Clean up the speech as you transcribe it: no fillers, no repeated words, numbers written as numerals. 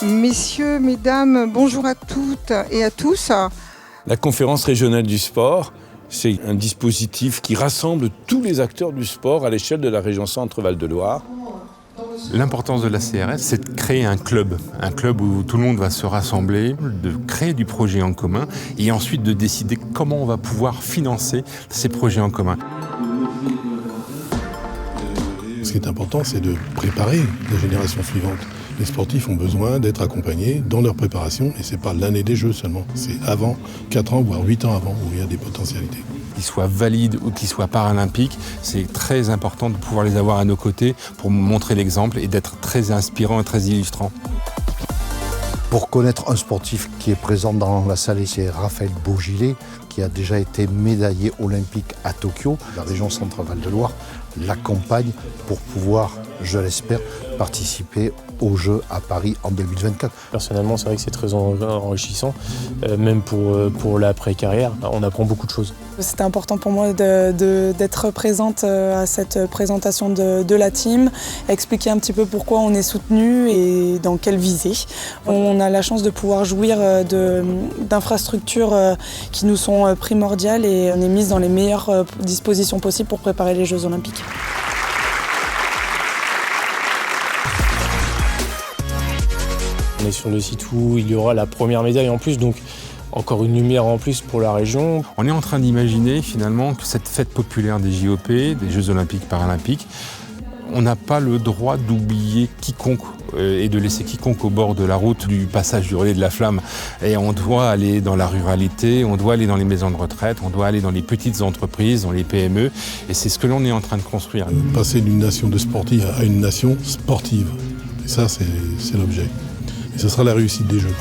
Messieurs, mesdames, bonjour à toutes et à tous. La conférence régionale du sport, c'est un dispositif qui rassemble tous les acteurs du sport à l'échelle de la région Centre-Val de Loire. L'importance de la CRS, c'est de créer un club où tout le monde va se rassembler, de créer du projet en commun et ensuite de décider comment on va pouvoir financer ces projets en commun. Ce qui est important, c'est de préparer la génération suivante. Les sportifs ont besoin d'être accompagnés dans leur préparation et ce n'est pas l'année des Jeux seulement, c'est avant, 4 ans, voire 8 ans avant où il y a des potentialités. Qu'ils soient valides ou qu'ils soient paralympiques, c'est très important de pouvoir les avoir à nos côtés pour montrer l'exemple et d'être très inspirant et très illustrant. Pour connaître un sportif qui est présent dans la salle, c'est Raphaël Beaugilet, qui a déjà été médaillé olympique à Tokyo. La région Centre-Val de Loire l'accompagne pour pouvoir, je l'espère, participer aux Jeux à Paris en 2024. Personnellement, c'est vrai que c'est très enrichissant, même pour l'après-carrière. On apprend beaucoup de choses. C'était important pour moi d'être présente à cette présentation de la team, expliquer un petit peu pourquoi on est soutenu et dans quelle visée. On a la chance de pouvoir jouir d'infrastructures qui nous sont primordiales et on est mise dans les meilleures dispositions possibles pour préparer les Jeux Olympiques. On est sur le site où il y aura la première médaille en plus, donc encore une lumière en plus pour la région. On est en train d'imaginer finalement que cette fête populaire des JOP, des Jeux Olympiques Paralympiques, on n'a pas le droit d'oublier quiconque et de laisser quiconque au bord de la route du passage du relais de la flamme. Et on doit aller dans la ruralité, on doit aller dans les maisons de retraite, on doit aller dans les petites entreprises, dans les PME. Et c'est ce que l'on est en train de construire. Passer d'une nation de sportifs à une nation sportive. Et ça, c'est l'objet. Et ce sera la réussite des Jeux.